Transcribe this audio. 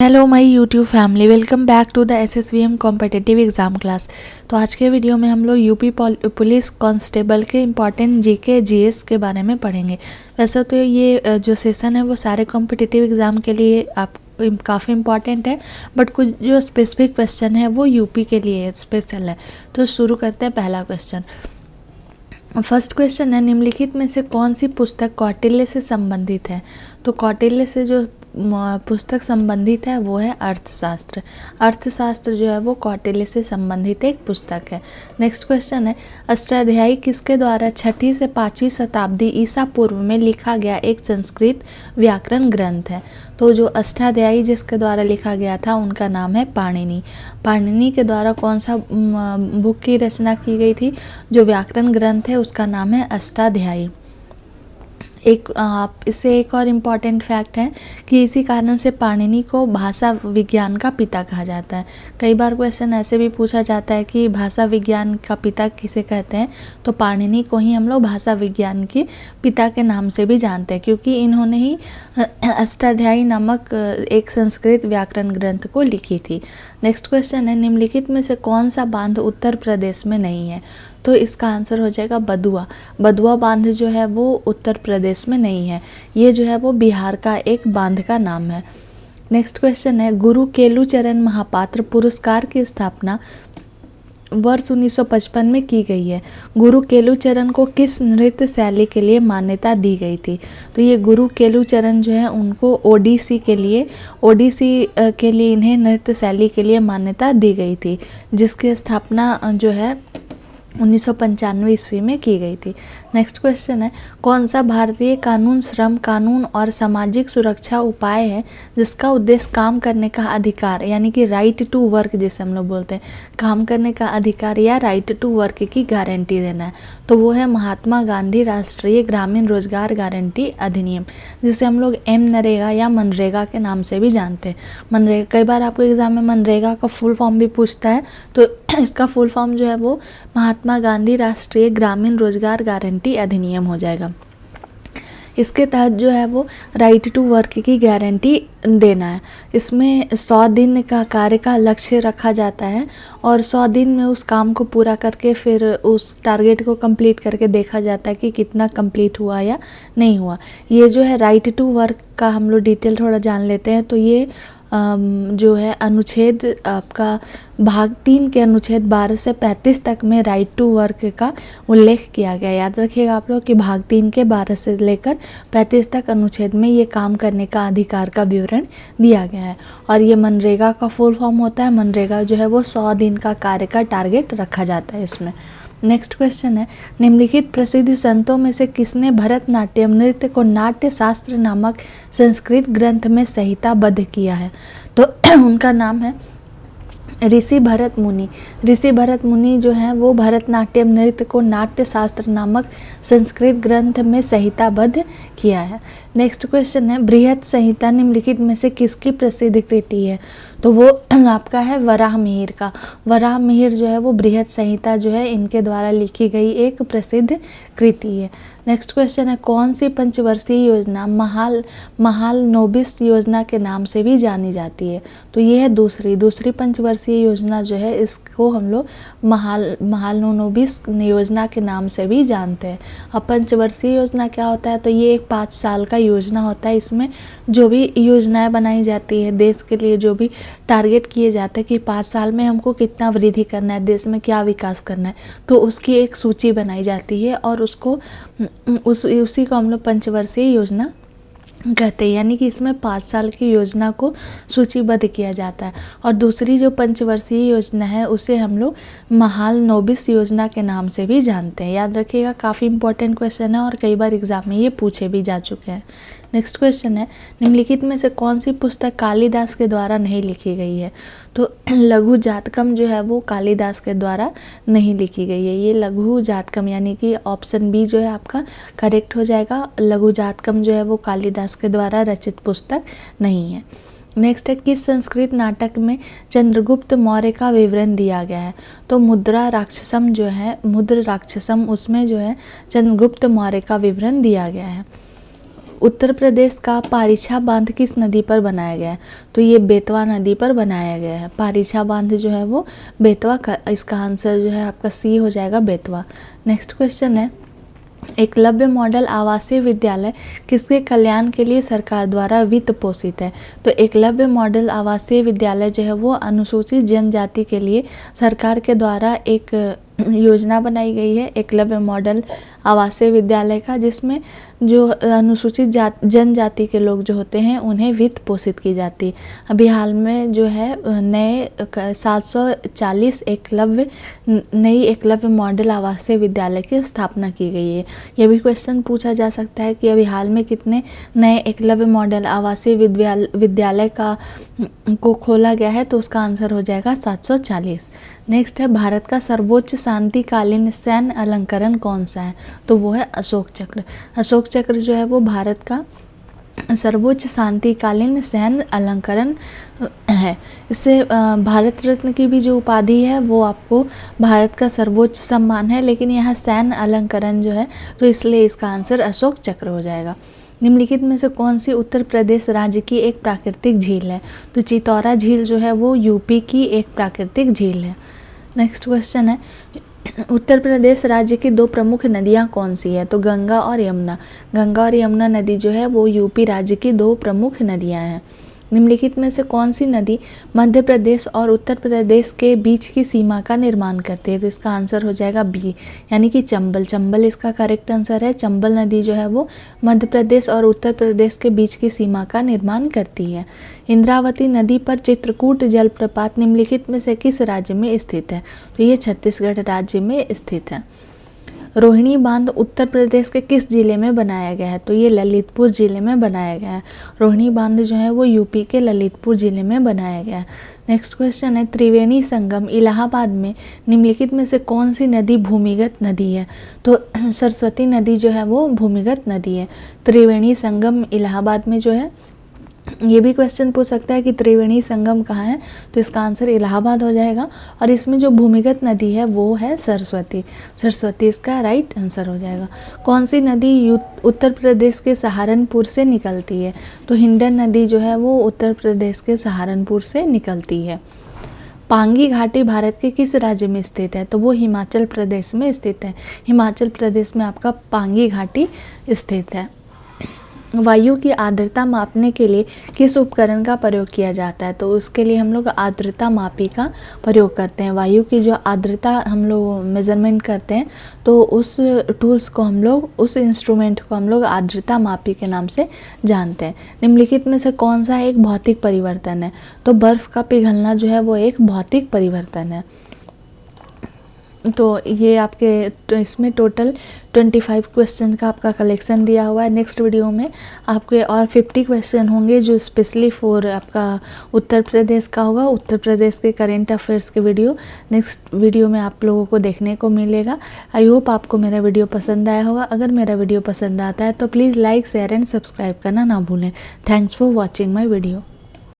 Hello my YouTube family, welcome back to the SSVM competitive exam class. तो आज के video में हम लोग यूपी पुलिस कांस्टेबल के इम्पॉर्टेंट जीके जीएस के बारे में पढ़ेंगे। वैसे तो ये जो सेशन है वो सारे कॉम्पिटिटिव एग्ज़ाम के लिए आप काफ़ी इम्पॉर्टेंट है, बट कुछ जो स्पेसिफिक क्वेश्चन है वो यूपी के लिए स्पेशल है। तो शुरू करते हैं। पहला क्वेश्चन, फर्स्ट क्वेश्चन है, निम्नलिखित में से कौन सी पुस्तक कौटिल्य से संबंधित है? तो कौटिल्य से जो पुस्तक संबंधित है वो है अर्थशास्त्र। अर्थशास्त्र जो है वो कौटिल्य से संबंधित एक पुस्तक है। नेक्स्ट क्वेश्चन है, अष्टाध्यायी किसके द्वारा 6वीं से 5वीं शताब्दी ईसा पूर्व में लिखा गया एक संस्कृत व्याकरण ग्रंथ है? तो जो अष्टाध्यायी जिसके द्वारा लिखा गया था उनका नाम है पाणिनि। पाणिनि के द्वारा कौन सा बुक की रचना की गई थी? जो व्याकरण ग्रंथ है उसका नाम है अष्टाध्यायी। इससे एक और इम्पॉर्टेंट फैक्ट है कि इसी कारण से पाणिनि को भाषा विज्ञान का पिता कहा जाता है। कई बार क्वेश्चन ऐसे भी पूछा जाता है कि भाषा विज्ञान का पिता किसे कहते हैं, तो पाणिनि को ही हम लोग भाषा विज्ञान के पिता के नाम से भी जानते हैं, क्योंकि इन्होंने ही अष्टाध्यायी नामक एक संस्कृत व्याकरण ग्रंथ को लिखी थी। नेक्स्ट क्वेश्चन है, निम्नलिखित में से कौन सा बांध उत्तर प्रदेश में नहीं है? तो इसका आंसर हो जाएगा बदुआ। बदुआ बांध जो है वो उत्तर प्रदेश में नहीं है, ये जो है वो बिहार का एक बांध का नाम है। नेक्स्ट क्वेश्चन है, गुरु केलुचरण महापात्र पुरस्कार की स्थापना वर्ष 1955 में की गई है। गुरु केलुचरण को किस नृत्य शैली के लिए मान्यता दी गई थी? तो ये गुरु केलुचरण जो है उनको ओडिसी के लिए इन्हें नृत्य शैली के लिए मान्यता दी गई थी, जिसकी स्थापना जो है 1995 ईस्वी में की गई थी। नेक्स्ट क्वेश्चन है, कौन सा भारतीय कानून श्रम कानून और सामाजिक सुरक्षा उपाय है जिसका उद्देश्य काम करने का अधिकार यानी कि राइट टू वर्क, जिसे हम लोग बोलते हैं, काम करने का अधिकार या राइट टू वर्क की गारंटी देना है? तो वो है महात्मा गांधी राष्ट्रीय ग्रामीण रोजगार गारंटी अधिनियम, जिसे हम लोग एम नरेगा या मनरेगा के नाम से भी जानते हैं। मनरेगा, कई बार आपको एग्जाम में मनरेगा का फुल फॉर्म भी पूछता है, तो इसका फुल फॉर्म जो है वो महात्मा गांधी राष्ट्रीय ग्रामीण रोजगार गारंटी अधिनियम हो जाएगा। इसके तहत जो है वो राइट टू वर्क की गारंटी देना है। इसमें 100 दिन का कार्य का लक्ष्य रखा जाता है और 100 दिन में उस काम को पूरा करके फिर उस टारगेट को कंप्लीट करके देखा जाता है कि कितना कंप्लीट हुआ या नहीं हुआ। ये जो है राइट टू वर्क का हम लोग डिटेल थोड़ा जान लेते हैं। तो ये जो है अनुच्छेद आपका भाग 3 के अनुच्छेद 12 से 35 तक में राइट टू वर्क का उल्लेख किया गया। याद रखिएगा आप लोग कि भाग 3 के 12 से लेकर 35 तक अनुच्छेद में ये काम करने का अधिकार का विवरण दिया गया है। और ये मनरेगा का फुल फॉर्म होता है। मनरेगा जो है वो 100 दिन का कार्य का टारगेट रखा जाता है इसमें। नेक्स्ट क्वेश्चन है, निम्नलिखित प्रसिद्ध संतों में से किसने भरतनाट्यम नृत्य को नाट्य शास्त्र नामक संस्कृत ग्रंथ में संहिताबद्ध किया है? तो उनका नाम है ऋषि भरत मुनि। ऋषि भरत मुनि जो हैं वो भरतनाट्यम नृत्य को नाट्य शास्त्र नामक संस्कृत ग्रंथ में संहिताबद्ध किया है। नेक्स्ट क्वेश्चन है, बृहत संहिता निम्नलिखित में से किसकी प्रसिद्ध कृति है? तो वो आपका है वराहमिहिर का। वराहमिहिर जो है वो बृहत संहिता जो है इनके द्वारा लिखी गई एक प्रसिद्ध कृति है। नेक्स्ट क्वेश्चन है, कौन सी पंचवर्षीय योजना महालनोबिस योजना के नाम से भी जानी जाती है? तो ये है दूसरी पंचवर्षीय योजना जो है इसको हम लोग महालनोबिस योजना के नाम से भी जानते हैं। अब पंचवर्षीय योजना क्या होता है? तो ये एक 5 साल का योजना होता है। इसमें जो भी योजनाएं बनाई जाती है देश के लिए, जो भी टारगेट किए जाते हैं कि 5 साल में हमको कितना वृद्धि करना है, देश में क्या विकास करना है, तो उसकी एक सूची बनाई जाती है और उसको उसी को हम लोग पंचवर्षीय योजना कहते हैं। यानी कि इसमें 5 साल की योजना को सूचीबद्ध किया जाता है। और दूसरी जो पंचवर्षीय योजना है उसे हम लोग महालनोबिस योजना के नाम से भी जानते हैं। याद रखिएगा, काफ़ी इंपॉर्टेंट क्वेश्चन है और कई बार एग्जाम में ये पूछे भी जा चुके हैं। नेक्स्ट क्वेश्चन है, निम्नलिखित में से कौन सी पुस्तक कालिदास के द्वारा नहीं लिखी गई है? तो लघु जातकम जो है वो कालिदास के द्वारा नहीं लिखी गई है। ये लघु जातकम यानी कि ऑप्शन बी जो है आपका करेक्ट हो जाएगा। लघु जातकम जो है वो कालिदास के द्वारा रचित पुस्तक नहीं है। नेक्स्ट है, किस संस्कृत नाटक में चंद्रगुप्त मौर्य का विवरण दिया गया है? तो मुद्रा राक्षसम जो है, मुद्र राक्षसम, उसमें जो है चंद्रगुप्त मौर्य का विवरण दिया गया है। उत्तर प्रदेश का पारीछा बांध किस नदी पर बनाया गया है? तो ये बेतवा नदी पर बनाया गया है। पारीछा बांध जो है वो बेतवा का, इसका आंसर जो है आपका सी हो जाएगा, बेतवा। नेक्स्ट क्वेश्चन है, एकलव्य मॉडल आवासीय विद्यालय किसके कल्याण के लिए सरकार द्वारा वित्त पोषित है? तो एकलव्य मॉडल आवासीय विद्यालय जो है वो अनुसूचित जनजाति के लिए सरकार के द्वारा एक योजना बनाई गई है, एकलव्य मॉडल आवासीय विद्यालय का, जिसमें जो अनुसूचित जनजाति के लोग जो होते हैं उन्हें वित्त पोषित की जाती है। अभी हाल में जो है नए 740 नई एकलव्य मॉडल आवासीय विद्यालय की स्थापना की गई है। यह भी क्वेश्चन पूछा जा सकता है कि अभी हाल में कितने नए एकलव्य मॉडल आवासीय विद्यालय को खोला गया है? तो उसका आंसर हो जाएगा 740। नेक्स्ट है, भारत का सर्वोच्च शांतिकालीन सैन्य अलंकरण कौन सा है? तो वो है अशोक चक्र। अशोक चक्र जो है वो भारत का सर्वोच्च शांतिकालीन सैन्य अलंकरण है। इससे भारत रत्न की भी जो उपाधि है वो आपको भारत का सर्वोच्च सम्मान है, लेकिन यहाँ सैन्य अलंकरण जो है तो इसलिए इसका आंसर अशोक चक्र हो जाएगा। निम्नलिखित में से कौन सी उत्तर प्रदेश राज्य की एक प्राकृतिक झील है? तो चितौरा झील जो है वो यूपी की एक प्राकृतिक झील है। नेक्स्ट क्वेश्चन है, उत्तर प्रदेश राज्य की 2 प्रमुख नदियां कौन सी है? तो गंगा और यमुना। गंगा और यमुना नदी जो है वो यूपी राज्य की 2 प्रमुख नदियां हैं। निम्नलिखित में से कौन सी नदी मध्य प्रदेश और उत्तर प्रदेश के बीच की सीमा का निर्माण करती है? तो इसका आंसर हो जाएगा बी, यानी कि चंबल। चंबल इसका करेक्ट आंसर है। चंबल नदी जो है वो मध्य प्रदेश और उत्तर प्रदेश के बीच की सीमा का निर्माण करती है। इंद्रावती नदी पर चित्रकूट जलप्रपात निम्नलिखित में से किस राज्य में स्थित है? तो ये छत्तीसगढ़ राज्य में स्थित है। रोहिणी बांध उत्तर प्रदेश के किस जिले में बनाया गया है? तो ये ललितपुर जिले में बनाया गया है। रोहिणी बांध जो है वो यूपी के ललितपुर जिले में बनाया गया है। नेक्स्ट क्वेश्चन है, त्रिवेणी संगम इलाहाबाद में निम्नलिखित में से कौन सी नदी भूमिगत नदी है? तो सरस्वती नदी जो है वो भूमिगत नदी है। त्रिवेणी संगम इलाहाबाद में जो है, ये भी क्वेश्चन पूछ सकता है कि त्रिवेणी संगम कहाँ है? तो इसका आंसर इलाहाबाद हो जाएगा। और इसमें जो भूमिगत नदी है वो है सरस्वती। सरस्वती इसका राइट आंसर हो जाएगा। कौन सी नदी उत्तर प्रदेश के सहारनपुर से निकलती है? तो हिंडन नदी जो है वो उत्तर प्रदेश के सहारनपुर से निकलती है। पांगी घाटी भारत के किस राज्य में स्थित है? तो वो हिमाचल प्रदेश में स्थित है। हिमाचल प्रदेश में आपका पांगी घाटी स्थित है। वायु की आर्द्रता मापने के लिए किस उपकरण का प्रयोग किया जाता है? तो उसके लिए हम लोग आर्द्रता मापी का प्रयोग करते हैं। वायु की जो आर्द्रता हम लोग मेजरमेंट करते हैं तो उस टूल्स को हम लोग, उस इंस्ट्रूमेंट को हम लोग आर्द्रता मापी के नाम से जानते हैं। निम्नलिखित में से कौन सा एक भौतिक परिवर्तन है? तो बर्फ़ का पिघलना जो है वो एक भौतिक परिवर्तन है। तो ये आपके इसमें टोटल 25 क्वेश्चन का आपका कलेक्शन दिया हुआ है। नेक्स्ट वीडियो में आपके और 50 क्वेश्चन होंगे जो स्पेशली फॉर आपका उत्तर प्रदेश का होगा। उत्तर प्रदेश के करेंट अफेयर्स के वीडियो नेक्स्ट वीडियो में आप लोगों को देखने को मिलेगा। आई होप आपको मेरा वीडियो पसंद आया होगा। अगर मेरा वीडियो पसंद आता है तो please like, share and subscribe करना ना भूलें। Thanks for watching my video.